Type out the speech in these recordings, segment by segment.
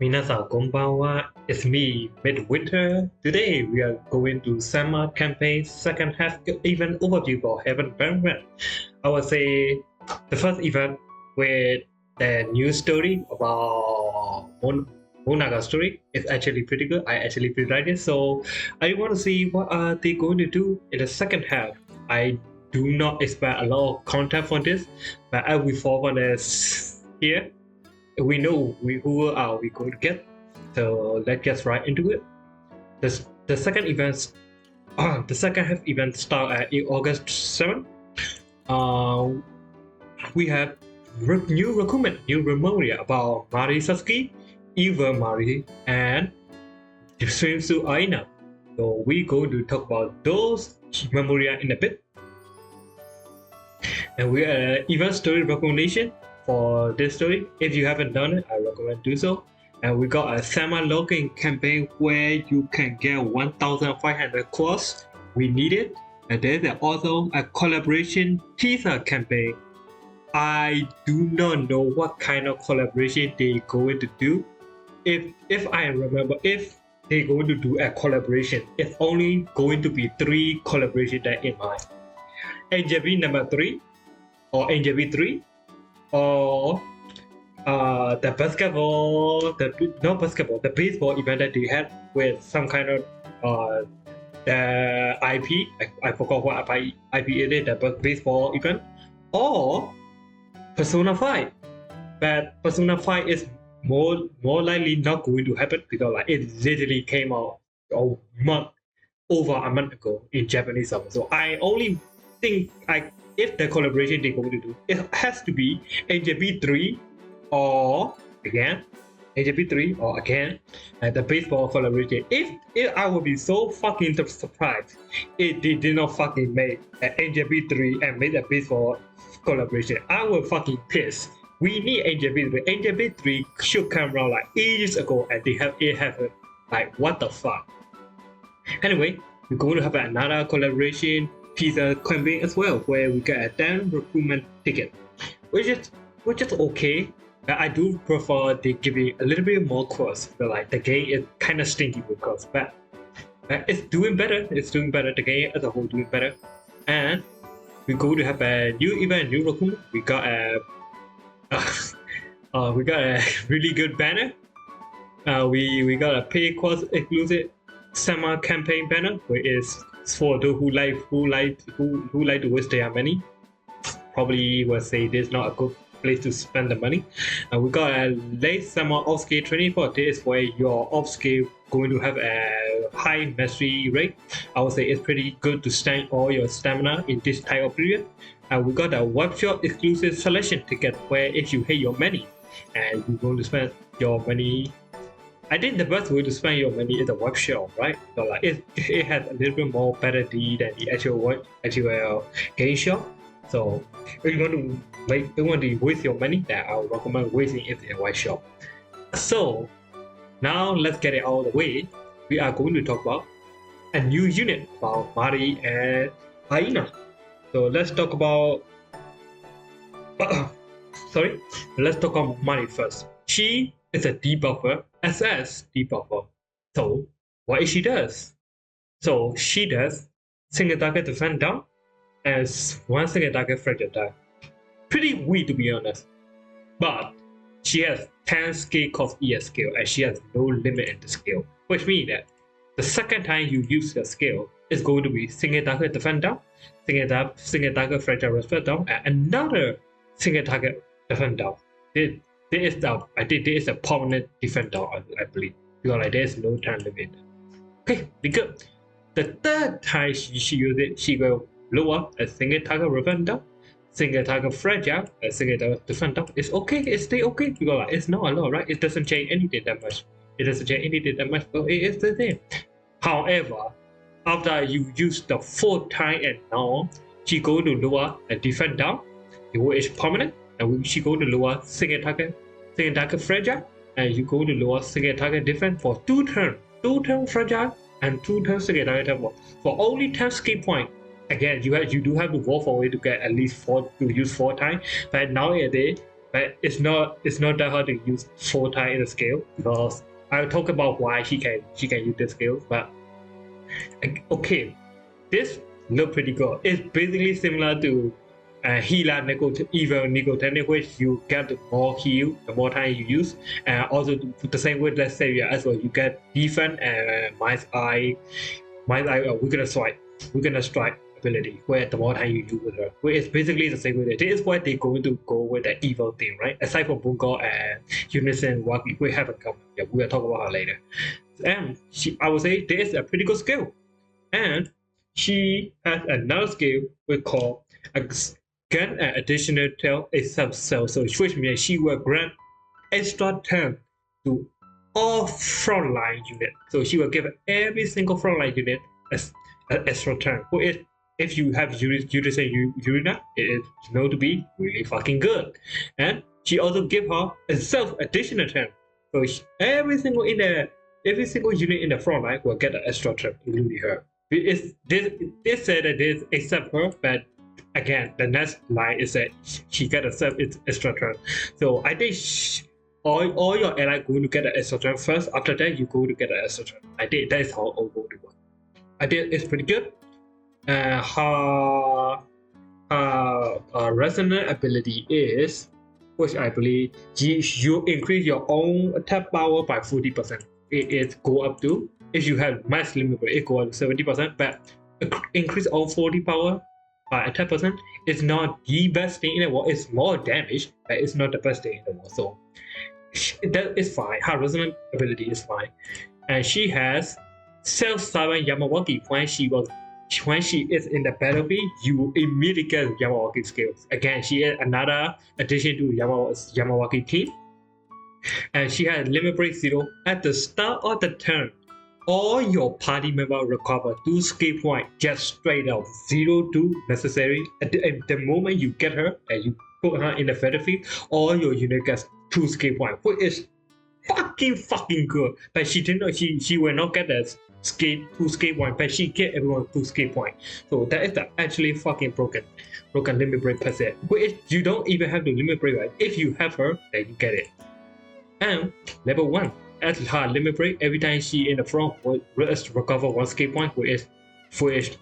Minasan konbanwa, it's me, Midwinter. Today we are going to summer campaign second half event overview for Heaven Tournament. I would say the first event with the new story about Monaga story is actually pretty good. I actually pretty like it. So I want to see what are they going to do in the second half. I do not expect a lot of content from this, but I will forward this here. We know who are we going to get, so let's get right into it. The second event, the second half event start at August 7th. We have new recruitment, new memoria about Mari Sasuke, Eva Mari, and the Swimsuit Aina. So we going to talk about those memoria in a bit. And we are event story recommendation for this story. If you haven't done it, I recommend do so. And we got a semi-login campaign where you can get 1,500 coins. We need it. And there's also a collaboration teaser campaign. I do not know what kind of collaboration they're going to do. If I remember, if they're going to do a collaboration, it's only going to be 3 collaborations that in mind. NJB number 3 or NJB 3 or the baseball event that they had with some kind of the IP. I forgot what IP it is, the baseball event, or Persona 5. But Persona 5 is more likely not going to happen because like it literally came out over a month ago in Japanese summer. So I only think if the collaboration they're going to do, it has to be NJB 3 or again NJB 3 or again the baseball collaboration. If I would be so fucking surprised if they did not fucking make an NJB 3 and made a baseball collaboration. I would fucking piss. We need NJB 3. NJB 3 should come around like ages ago and they have it happen. Like what the fuck? Anyway, we're going to have another collaboration teaser campaign as well, where we get a 10 recruitment ticket, which is okay. But I do prefer they give it a little bit more cost. But like the game is kind of stinky with cost, but it's doing better. It's doing better. The game as a whole doing better, and we're going to have a new event, new recruitment. We got a really good banner. We got a pay cost exclusive summer campaign banner, which is for those who like to waste their money. Probably will say this is not a good place to spend the money. We got a late summer off scale training for this where your off scale going to have a high mastery rate. I would say it's pretty good to stand all your stamina in this type of period. We got a web shop exclusive selection ticket where if you hate your money and you're going to spend your money, I think the best way to spend your money is the web shop, right? So like it has a little bit more better deal than the actual game shop. So if you want to waste your money, then I would recommend wasting it in a web shop. So now let's get it all the way. We are going to talk about a new unit about Mari and Aina. So let's talk about let's talk about Mari first. She is a debuffer, SS debuffer. So what is she does? So she does single target defend down as one single target fragile die. Pretty weak to be honest. But she has 10 skill cost ES skill and she has no limit in the skill. Which means that the second time you use the skill is going to be single target defend down, single target fragile respect down, and another single target defend down. I think there is a permanent defend down, I believe. Because like there is no time limit. Okay, good. The third time she uses it, she will lower a single target defend down, single target fragile, a single target defend down. It's okay, it stay okay because like, it's not a lot, right? It doesn't change anything that much. So it is the same. However, after you use the 4th time and now, she go to lower a defend down, which is permanent, and she go to lower single target fragile, and you go to lower single target defense for 2 turns. 2 turn fragile and 2 turn single target for only 10 skill point. Again, you do have to go for it to get at least 4 to use 4 times. But nowadays, but it's not that hard to use 4 times in the skill because I'll talk about why she can use this skill. But okay, this look pretty good. It's basically similar to healer evil Nico technique, which you get more heal the more time you use, and also the same with let's say as well you get defense and mind's eye we're gonna strike ability where the more time you use with her. Where it's basically the same with it. This is why they're going to go with the evil thing, right? Aside from Bungo and Unison Waki, we have a couple. Yeah, we'll talk about her later. And I would say this is a pretty good skill. And she has another skill we call grant an additional tail a subcell. So which means she will grant extra turn to all frontline units. So she will give every single frontline unit an extra turn. If you have Urina, it is known to be really fucking good. And she also give her a self additional turn. So every single unit in the front line will get an extra turn, including her. This said that this except her, but again, the next line is that she get a self extra turn. So I think all your ally going to get an extra turn first. After that, you go to get an extra turn. I think that is how all going to work. I think it's pretty good. Her resonant ability is, which I believe you increase your own attack power by 40%. It go up to, if you have max limit, it go up to 70%, but increase all 40 power by attack percent is not the best thing in the world. It's more damage, but it's not the best thing in the world. So that is fine. Her resonant ability is fine, and she has self-silent Yamawaki when she is in the battlefield, you immediately get Yamawaki skills. Again, she is another addition to Yamawaki team. And she has limit break 0. At the start of the turn, all your party members recover 2 skill points just straight out. 0 to necessary. At the moment you get her and you put her in the battlefield, all your unit gets 2 skill points, which is fucking good. But she didn't. She will not get that 2 skill point, but she get everyone 2 skill point. So that is actually fucking broken limit break per se. Which you don't even have to limit break, right? If you have her, then you get it. And level 1, at her limit break, every time she in the front will recover 1 skill point, which is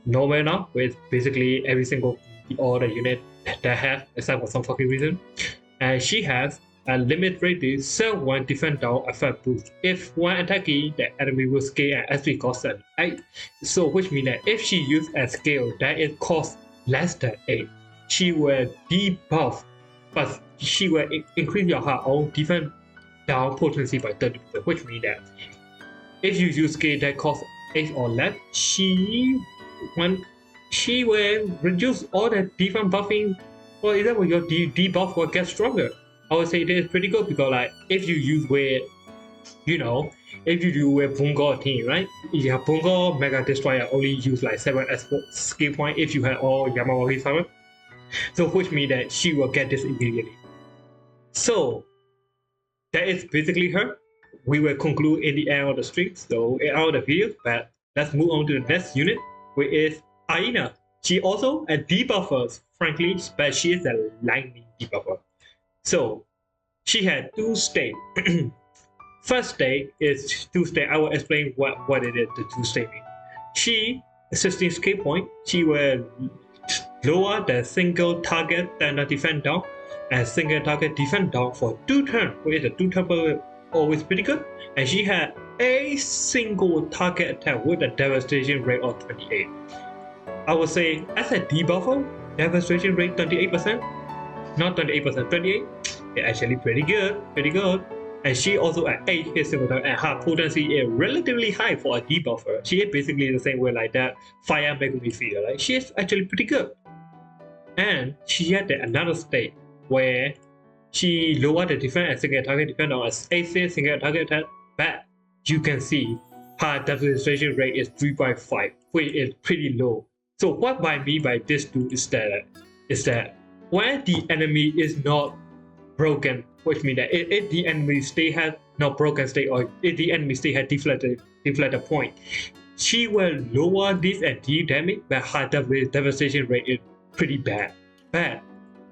normal now, with basically every single all the unit that have, except for some fucking reason. And she has a limit rated self 1 defense down effect boost. If one attacking, the enemy will scale an SP cost 8. So which means that if she uses a scale that it costs less than 8, she will debuff, but she will increase her own defense down potency by 30%, which means that if you use scale that costs 8 or less, she will reduce all the defense buffing, or either your debuff will get stronger. I would say it is pretty good because like if you use with, if you do with Bungo team, right? You have Bungo Mega Destroyer only use like 7 skill point if you have all Yamawaki summon. So which means that she will get this immediately. So that is basically her. We will conclude in the end of the stream, so in out of the video, but let's move on to the next unit, which is Aina. She also a debuffer, frankly, but she is a lightning debuffer. So she had 2 states. First state is 2 state. I will explain what it is, the 2 state mean. She 16 skill point. She will lower the single target standard defense down and single target defense down for 2 turns, which is a 2 turn always pretty good. And she had a single target attack with a devastation rate of 28. I would say as a debuffer, devastation rate 28%. Not 28%, 28. It's actually pretty good. And she also at 8 hit single target, and her potency is relatively high for a debuffer. She is basically the same way like that Fire Megumi Feeder. Like she is actually pretty good. And she had another state where she lowered the defense and single target defense on as AC single target attack, but you can see her devastation rate is 3.5, which is pretty low. So what I mean by this too is that when the enemy is not broken, which means that if the enemy state has not broken state, or if the enemy state has deflected point, she will lower this and deal damage, but her devastation rate is pretty bad. But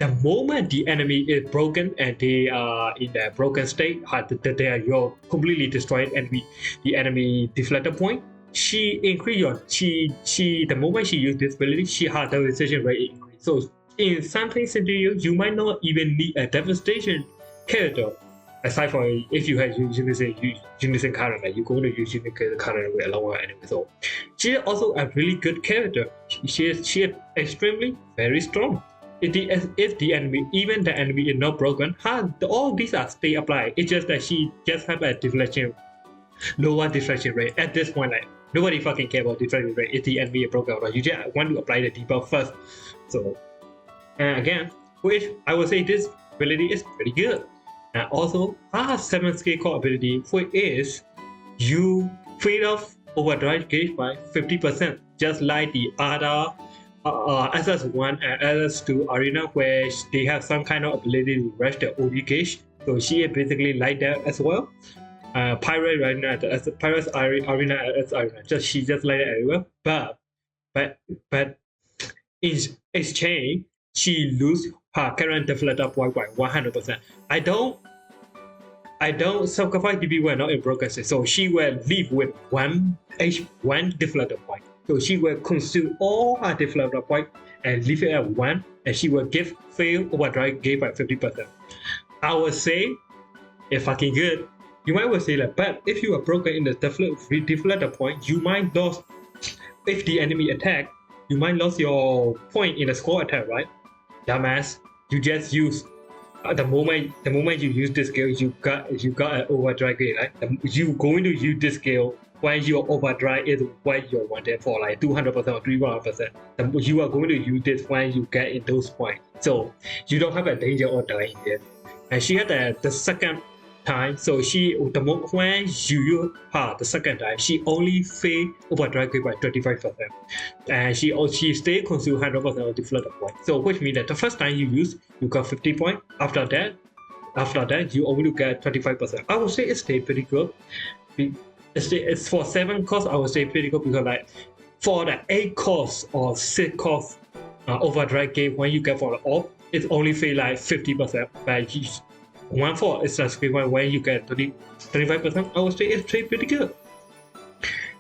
the moment the enemy is broken and they are in a broken state, they are your completely destroyed enemy, the enemy deflector point. She increase your she the moment she use this ability, she has the devastation rate increase. So in something scenario, you might not even need a devastation character. Aside from if you have Unison character, you're going to use Unison character with a lower enemy. So she is also a really good character. She is extremely very strong. If the enemy, even the enemy is not broken, all these are stay applied. It's just that she just have a deflection, lower deflection rate. At this point, like nobody fucking care about deflection rate if the enemy is broken. Right? You just want to apply the debuff first. So, and again, which I would say this ability is pretty good. And also, our 7th skill core ability, which is you feed off overdrive gauge by 50%, just like the other SS1 and SS2 arena, where they have some kind of ability to rush the OD gauge. So she is basically like that as well. Pirate right now, Pirate's arena as arena, she just like that everywhere. But in exchange, she lose her current deflector point by 100%. I don't sacrifice DB when not in broken state, so she will leave with one deflector point. So she will consume all her deflector point and leave it at 1, and she will fail overdrive gauge by 50%. I would say it's fucking good. You might well say like, but if you are broken in the deflector point, you might lose. If the enemy attack, you might lose your point in the score attack, right? Dumbass, you just use the moment you use this skill, you got an overdrive gauge, right? You going to use this skill when your overdrive is what you wanted for, like 200% or 300%. You are going to use this when you get in those points, so you don't have a danger of dying here. And she had the second time, so when you use her the second time, she only failed overdrive gauge by 35%, and she stay consume 100% of the deflector point. So which means that the first time you use, you got 50 points. After that, you only get 25%. I would say it stayed pretty good. It's for 7 costs. I would say pretty good because like for the 8 costs or 6 costs overdrive gauge when you get for the off, it's only fail like 50%. But 1/4 is just when you get 35%. I would say it's pretty good.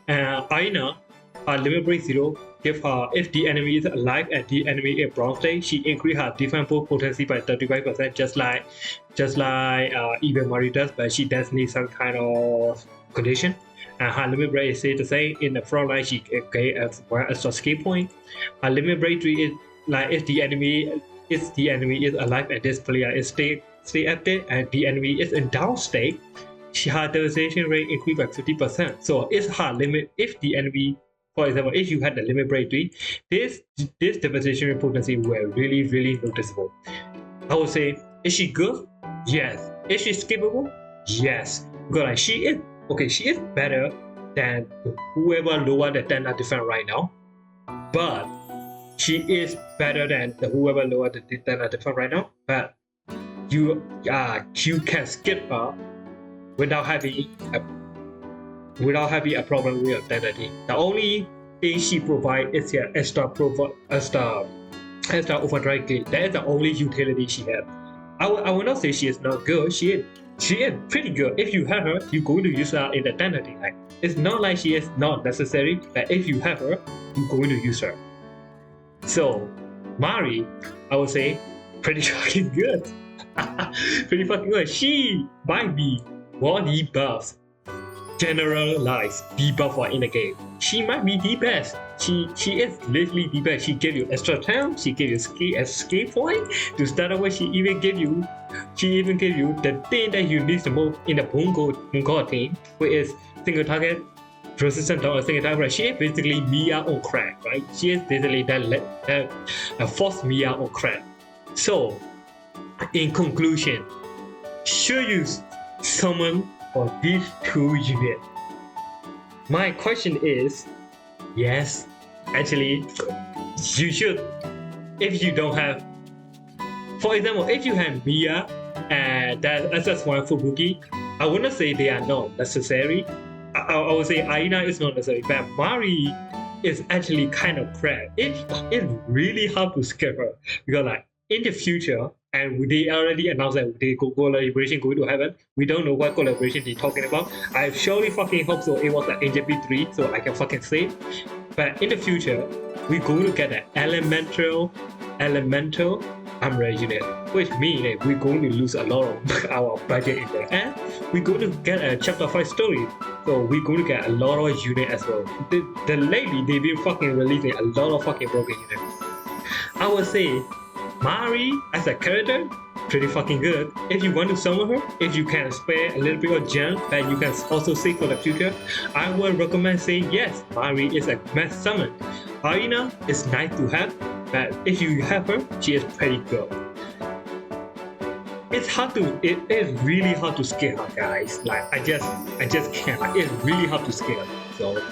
Aina, limit break 0, give her, if the enemy is alive and the enemy is bronze state, she increase her defense potency by 35%, just like even Mario does, but she does need some kind of condition. And her limit break is say the same. In the front line, she get one extra skill point. Her limit break 3 is like if the enemy is alive and this player is stay active and the enemy is in down state, her devastation rate increased by 50%. So it's her limit. If the enemy, for example, if you had the limit break 3, this devastation potency were really noticeable. I would say, is she good? Yes. Is she skippable? Yes. Because like she is better than whoever lower the 10 defense right now, but she is better than whoever lower the 10 defense right now, but you can skip her without having a problem with identity. The only thing she provides is her extra overdrive gauge. That is the only utility she has. I will not say she is not good. She is pretty good. If you have her, you're going to use her in the identity. Like, it's not like she is not necessary, but if you have her, you're going to use her. So Mari, I would say, pretty fucking good. Pretty fucking good. She might be more debuffs, generalized debuffer in the game. She might be the best. She is literally the best. She gave you extra time. She gave you escape point to start with. She even gave you the thing that you need the most in the Bungo team, which is single target resistant or single target. She is basically Mia on crack, right? She is basically that force Mia on crack. So, in conclusion, should you summon for these 2 units? My question is, yes, actually, you should. If you don't have, for example, if you have Mia and that SS1 Fubuki, I wouldn't say they are not necessary. I would say Aina is not necessary, but Mari is actually kind of crap. It's really hard to skip her because like in the future, and they already announced that they collaboration going to happen. We don't know what collaboration they're talking about. I surely fucking hope so. It was like Angel B3, so I can fucking say. But in the future, we're going to get an elemental umbrella unit, which means that we're going to lose a lot of our budget in there, and we're going to get a chapter 5 story. So we're going to get a lot of unit as well. The lately they've been fucking releasing a lot of fucking broken units. I would say Mari as a character, pretty fucking good. If you want to summon her, if you can spare a little bit of gem that you can also save for the future, I would recommend saying yes, Mari is a must summon. Arina is nice to have, but if you have her, she is pretty good. It is really hard to scale her, guys. Like I just can't. Like, it's really hard to scale. So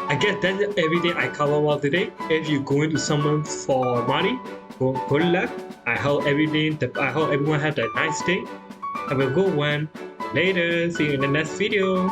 I guess that's everything I cover about today. If you're going to summon for Mari, good luck. I hope everyone have a nice day. Have a good one. Later. See you in the next video.